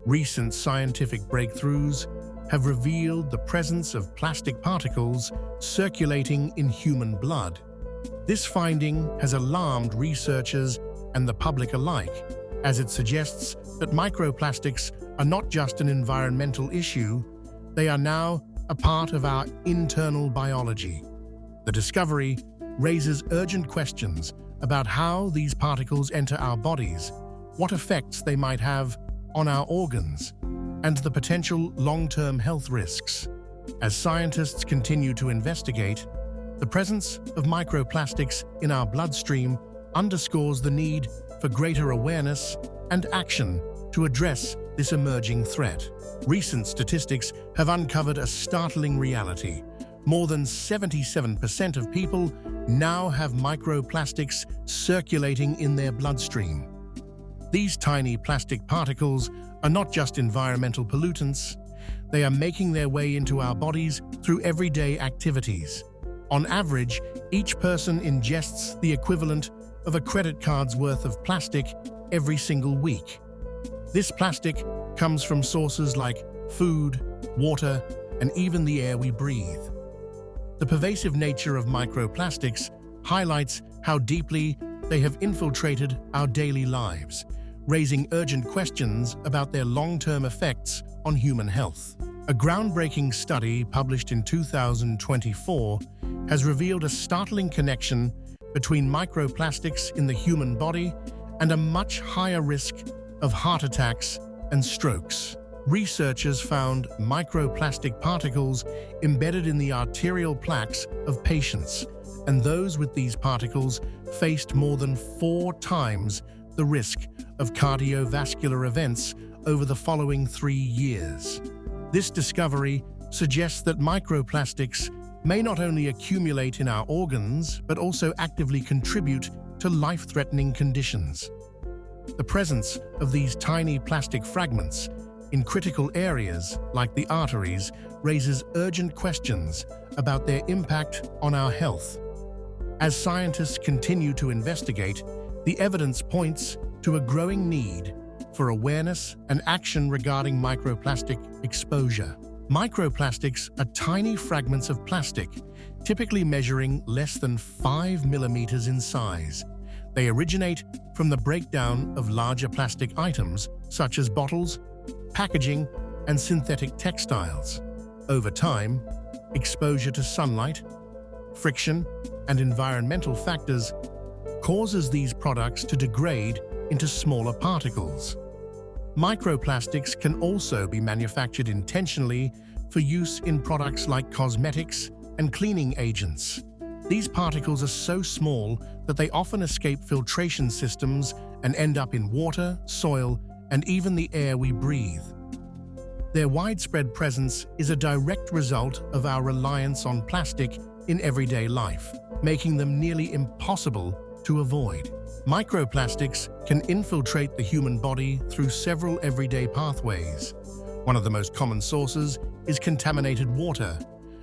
Recent scientific breakthroughs have revealed the presence of plastic particles circulating in human blood. This finding has alarmed researchers and the public alike, as it suggests that microplastics are not just an environmental issue, they are now a part of our internal biology. The discovery raises urgent questions about how these particles enter our bodies, what effects they might have on our organs, and the potential long-term health risks. As scientists continue to investigate, the presence of microplastics in our bloodstream underscores the need for greater awareness and action to address this emerging threat. Recent statistics have uncovered a startling reality. More than 77% of people now have microplastics circulating in their bloodstream. These tiny plastic particles are not just environmental pollutants, they are making their way into our bodies through everyday activities. On average, each person ingests the equivalent of a credit card's worth of plastic every single week. This plastic comes from sources like food, water, and even the air we breathe. The pervasive nature of microplastics highlights how deeply they have infiltrated our daily lives, raising urgent questions about their long-term effects on human health. A groundbreaking study published in 2024 has revealed a startling connection between microplastics in the human body and a much higher risk of heart attacks and strokes. Researchers found microplastic particles embedded in the arterial plaques of patients, and those with these particles faced more than 4 times the risk of cardiovascular events over the following 3 years. This discovery suggests that microplastics may not only accumulate in our organs, but also actively contribute to life-threatening conditions. The presence of these tiny plastic fragments in critical areas like the arteries raises urgent questions about their impact on our health. As scientists continue to investigate, the evidence points to a growing need for awareness and action regarding microplastic exposure. Microplastics are tiny fragments of plastic, typically measuring less than 5 millimeters in size. They originate from the breakdown of larger plastic items, such as bottles, packaging, and synthetic textiles. Over time, exposure to sunlight, friction, and environmental factors causes these products to degrade into smaller particles. Microplastics can also be manufactured intentionally for use in products like cosmetics and cleaning agents. These particles are so small that they often escape filtration systems and end up in water, soil, and even the air we breathe. Their widespread presence is a direct result of our reliance on plastic in everyday life, making them nearly impossible to avoid. Microplastics can infiltrate the human body through several everyday pathways. One of the most common sources is contaminated water,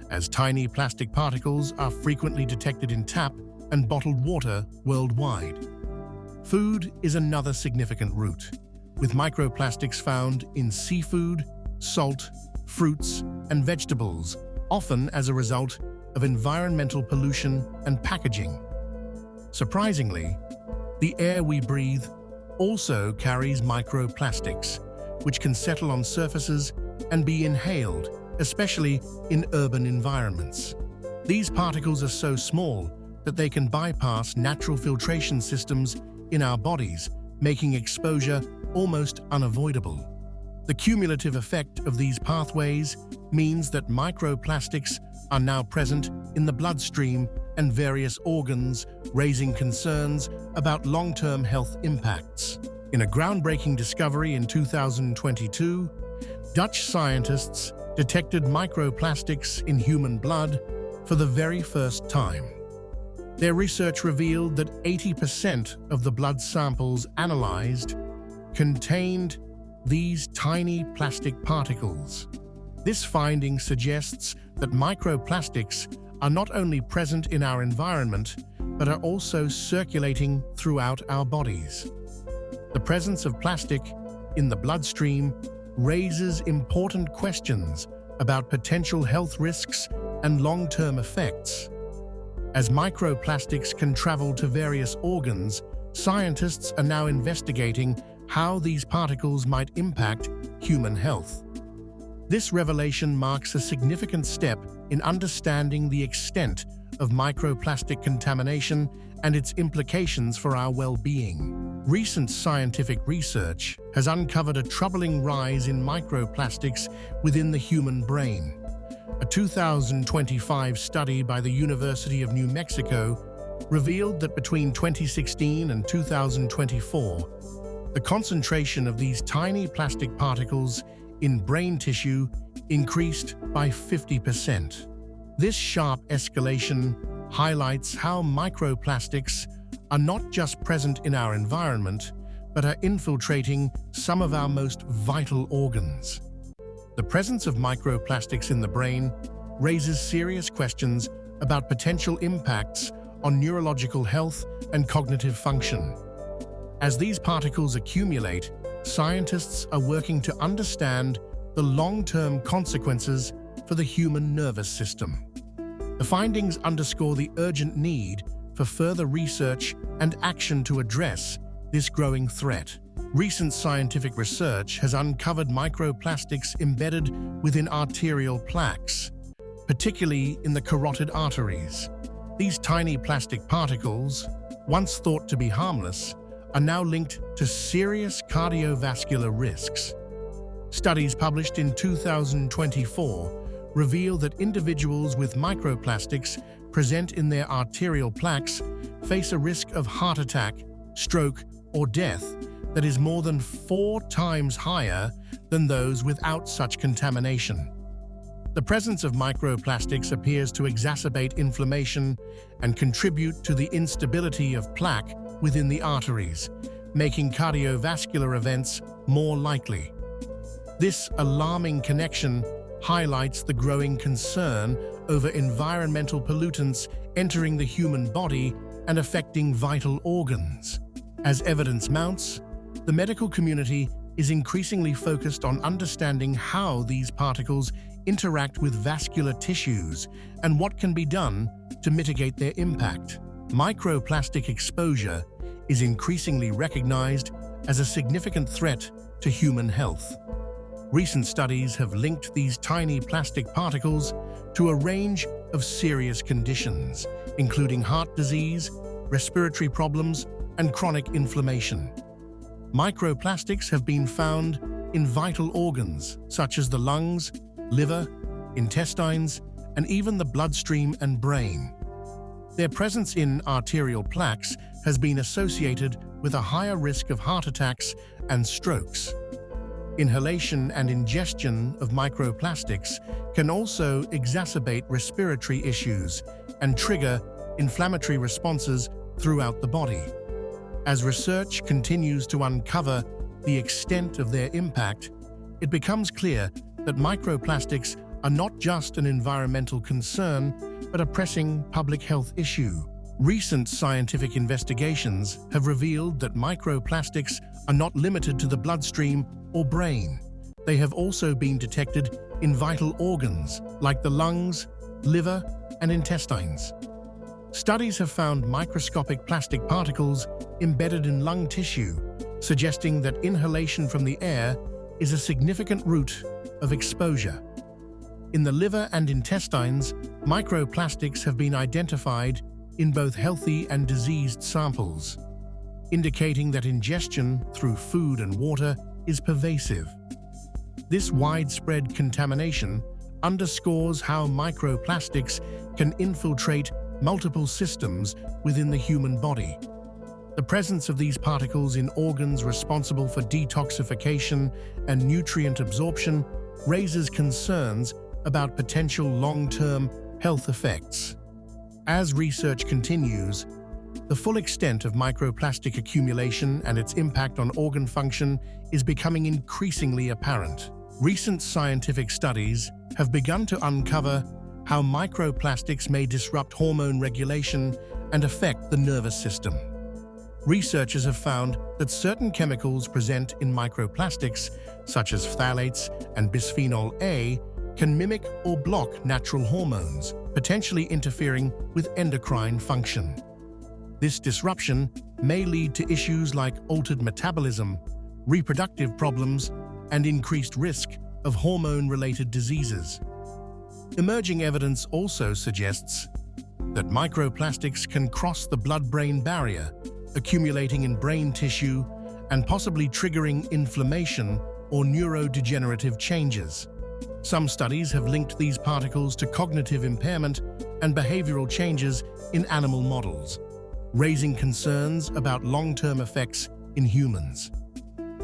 as tiny plastic particles are frequently detected in tap and bottled water worldwide. Food is another significant route, with microplastics found in seafood, salt, fruits, and vegetables, often as a result of environmental pollution and packaging. Surprisingly, the air we breathe also carries microplastics, which can settle on surfaces and be inhaled, especially in urban environments. These particles are so small that they can bypass natural filtration systems in our bodies, making exposure almost unavoidable. The cumulative effect of these pathways means that microplastics are now present in the bloodstream and various organs, raising concerns about long-term health impacts. In a groundbreaking discovery in 2022, Dutch scientists detected microplastics in human blood for the very first time. Their research revealed that 80% of the blood samples analyzed contained these tiny plastic particles. This finding suggests that microplastics are not only present in our environment, but are also circulating throughout our bodies. The presence of plastic in the bloodstream raises important questions about potential health risks and long-term effects. As microplastics can travel to various organs, scientists are now investigating how these particles might impact human health. This revelation marks a significant step in understanding the extent of microplastic contamination and its implications for our well-being. Recent scientific research has uncovered a troubling rise in microplastics within the human brain. A 2025 study by the University of New Mexico revealed that between 2016 and 2024, the concentration of these tiny plastic particles in brain tissue increased by 50%. This sharp escalation highlights how microplastics are not just present in our environment, but are infiltrating some of our most vital organs. The presence of microplastics in the brain raises serious questions about potential impacts on neurological health and cognitive function. As these particles accumulate, scientists are working to understand the long-term consequences for the human nervous system. The findings underscore the urgent need for further research and action to address this growing threat. Recent scientific research has uncovered microplastics embedded within arterial plaques, particularly in the carotid arteries. These tiny plastic particles, once thought to be harmless, are now linked to serious cardiovascular risks. Studies published in 2024 reveal that individuals with microplastics present in their arterial plaques face a risk of heart attack, stroke, or death that is more than 4 times higher than those without such contamination. The presence of microplastics appears to exacerbate inflammation and contribute to the instability of plaque within the arteries, making cardiovascular events more likely. This alarming connection highlights the growing concern over environmental pollutants entering the human body and affecting vital organs. As evidence mounts, the medical community is increasingly focused on understanding how these particles interact with vascular tissues and what can be done to mitigate their impact. Microplastic exposure is increasingly recognized as a significant threat to human health. Recent studies have linked these tiny plastic particles to a range of serious conditions, including heart disease, respiratory problems, and chronic inflammation. Microplastics have been found in vital organs such as the lungs, liver, intestines, and even the bloodstream and brain. Their presence in arterial plaques has been associated with a higher risk of heart attacks and strokes. Inhalation and ingestion of microplastics can also exacerbate respiratory issues and trigger inflammatory responses throughout the body. As research continues to uncover the extent of their impact, it becomes clear that microplastics are not just an environmental concern, but a pressing public health issue. Recent scientific investigations have revealed that microplastics are not limited to the bloodstream or brain. They have also been detected in vital organs like the lungs, liver, and intestines. Studies have found microscopic plastic particles embedded in lung tissue, suggesting that inhalation from the air is a significant route of exposure. In the liver and intestines, microplastics have been identified in both healthy and diseased samples, indicating that ingestion through food and water is pervasive. This widespread contamination underscores how microplastics can infiltrate multiple systems within the human body. The presence of these particles in organs responsible for detoxification and nutrient absorption raises concerns about potential long-term health effects. As research continues, the full extent of microplastic accumulation and its impact on organ function is becoming increasingly apparent. Recent scientific studies have begun to uncover how microplastics may disrupt hormone regulation and affect the nervous system. Researchers have found that certain chemicals present in microplastics, such as phthalates and bisphenol A, can mimic or block natural hormones, potentially interfering with endocrine function. This disruption may lead to issues like altered metabolism, reproductive problems, and increased risk of hormone-related diseases. Emerging evidence also suggests that microplastics can cross the blood-brain barrier, accumulating in brain tissue and possibly triggering inflammation or neurodegenerative changes. Some studies have linked these particles to cognitive impairment and behavioral changes in animal models, raising concerns about long-term effects in humans.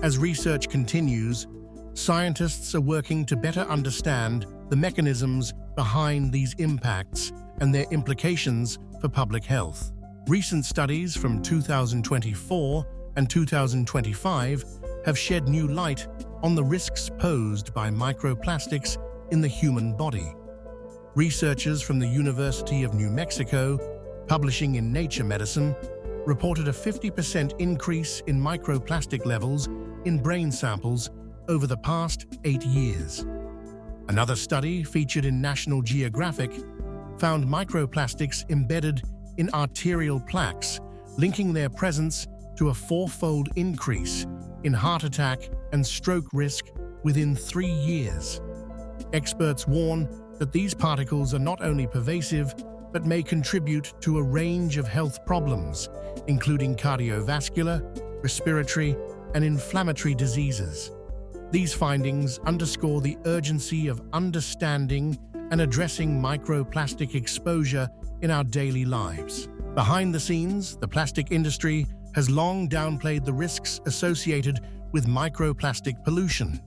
As research continues, scientists are working to better understand the mechanisms behind these impacts and their implications for public health. Recent studies from 2024 and 2025 have shed new light on the risks posed by microplastics in the human body. Researchers from the University of New Mexico, publishing in Nature Medicine, reported a 50% increase in microplastic levels in brain samples over the past 8 years. Another study featured in National Geographic found microplastics embedded in arterial plaques, linking their presence to a 4-fold increase in heart attack and stroke risk within 3 years. Experts warn that these particles are not only pervasive, but may contribute to a range of health problems, including cardiovascular, respiratory, and inflammatory diseases. These findings underscore the urgency of understanding and addressing microplastic exposure in our daily lives. Behind the scenes, the plastic industry has long downplayed the risks associated with microplastic pollution.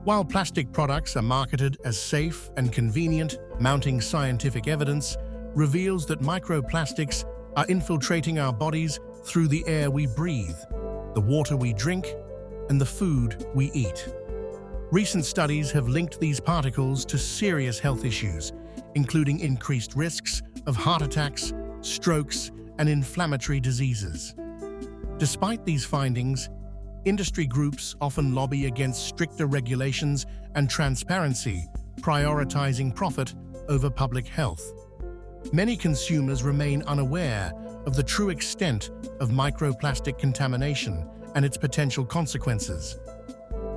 While plastic products are marketed as safe and convenient, mounting scientific evidence reveals that microplastics are infiltrating our bodies through the air we breathe, the water we drink, and the food we eat. Recent studies have linked these particles to serious health issues, including increased risks of heart attacks, strokes, and inflammatory diseases. Despite these findings, industry groups often lobby against stricter regulations and transparency, prioritizing profit over public health. Many consumers remain unaware of the true extent of microplastic contamination and its potential consequences.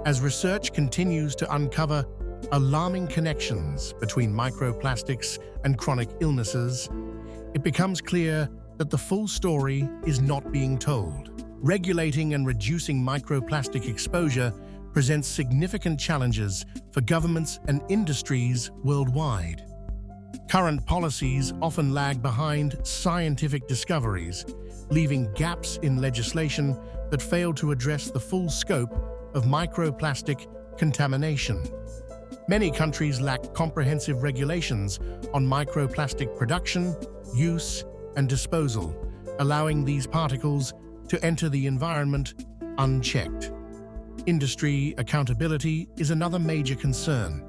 As research continues to uncover alarming connections between microplastics and chronic illnesses, it becomes clear that the full story is not being told. Regulating and reducing microplastic exposure presents significant challenges for governments and industries worldwide. Current policies often lag behind scientific discoveries, leaving gaps in legislation that fail to address the full scope of microplastic contamination. Many countries lack comprehensive regulations on microplastic production, use, and disposal, allowing these particles to enter the environment unchecked. Industry accountability is another major concern,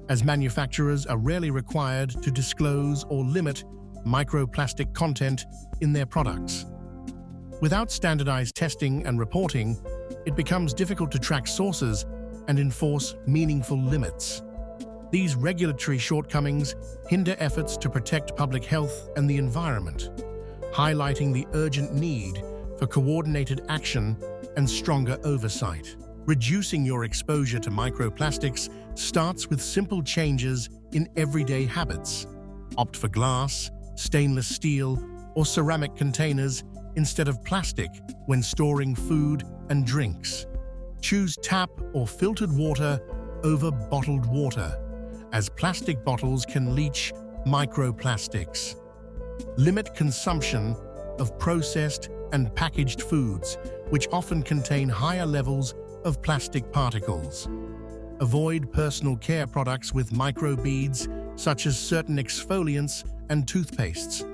as manufacturers are rarely required to disclose or limit microplastic content in their products. Without standardized testing and reporting, it becomes difficult to track sources and enforce meaningful limits. These regulatory shortcomings hinder efforts to protect public health and the environment, highlighting the urgent need for coordinated action and stronger oversight. Reducing your exposure to microplastics starts with simple changes in everyday habits. Opt for glass, stainless steel, or ceramic containers instead of plastic when storing food and drinks. Choose tap or filtered water over bottled water, as plastic bottles can leach microplastics. Limit consumption of processed and packaged foods, which often contain higher levels of plastic particles. Avoid personal care products with microbeads, such as certain exfoliants and toothpastes.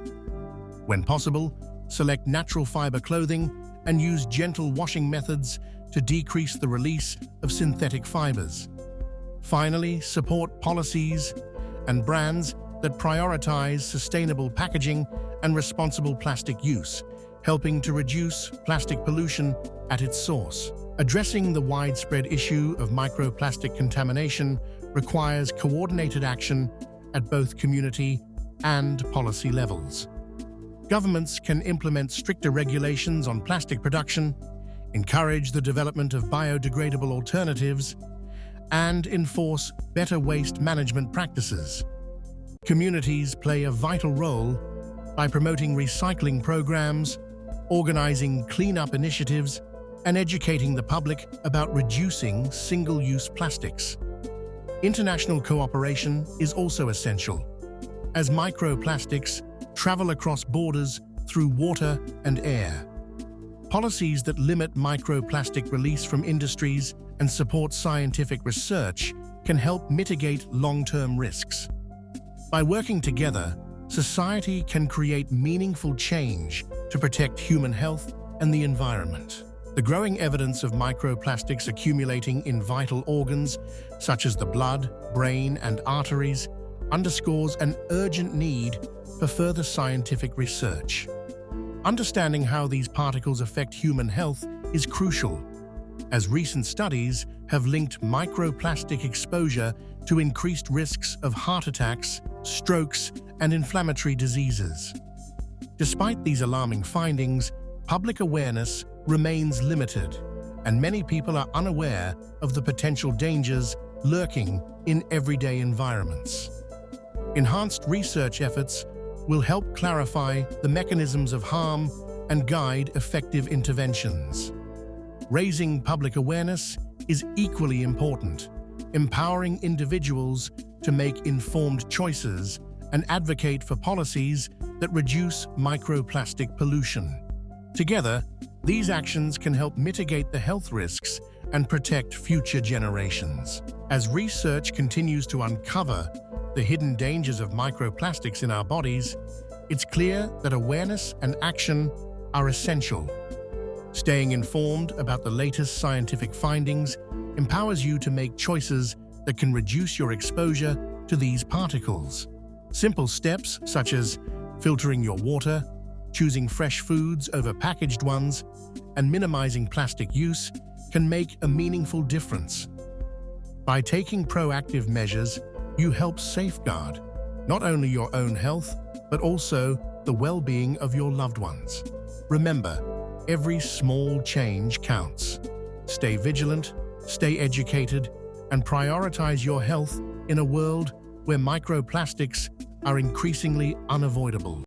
When possible, select natural fiber clothing and use gentle washing methods to decrease the release of synthetic fibers. Finally, support policies and brands that prioritize sustainable packaging and responsible plastic use, helping to reduce plastic pollution at its source. Addressing the widespread issue of microplastic contamination requires coordinated action at both community and policy levels. Governments can implement stricter regulations on plastic production, encourage the development of biodegradable alternatives, and enforce better waste management practices. Communities play a vital role by promoting recycling programs, organizing cleanup initiatives, and educating the public about reducing single-use plastics. International cooperation is also essential, as microplastics travel across borders through water and air. Policies that limit microplastic release from industries and support scientific research can help mitigate long-term risks. By working together, society can create meaningful change to protect human health and the environment. The growing evidence of microplastics accumulating in vital organs, such as the blood, brain, and arteries, underscores an urgent need for further scientific research. Understanding how these particles affect human health is crucial, as recent studies have linked microplastic exposure to increased risks of heart attacks, strokes, and inflammatory diseases. Despite these alarming findings, public awareness remains limited, and many people are unaware of the potential dangers lurking in everyday environments. Enhanced research efforts will help clarify the mechanisms of harm and guide effective interventions. Raising public awareness is equally important, empowering individuals to make informed choices and advocate for policies that reduce microplastic pollution. Together, these actions can help mitigate the health risks and protect future generations. As research continues to uncover the hidden dangers of microplastics in our bodies, it's clear that awareness and action are essential. Staying informed about the latest scientific findings empowers you to make choices that can reduce your exposure to these particles. Simple steps such as filtering your water, choosing fresh foods over packaged ones, and minimizing plastic use can make a meaningful difference. By taking proactive measures, you help safeguard not only your own health, but also the well-being of your loved ones. Remember, every small change counts. Stay vigilant, stay educated, and prioritize your health in a world where microplastics are increasingly unavoidable.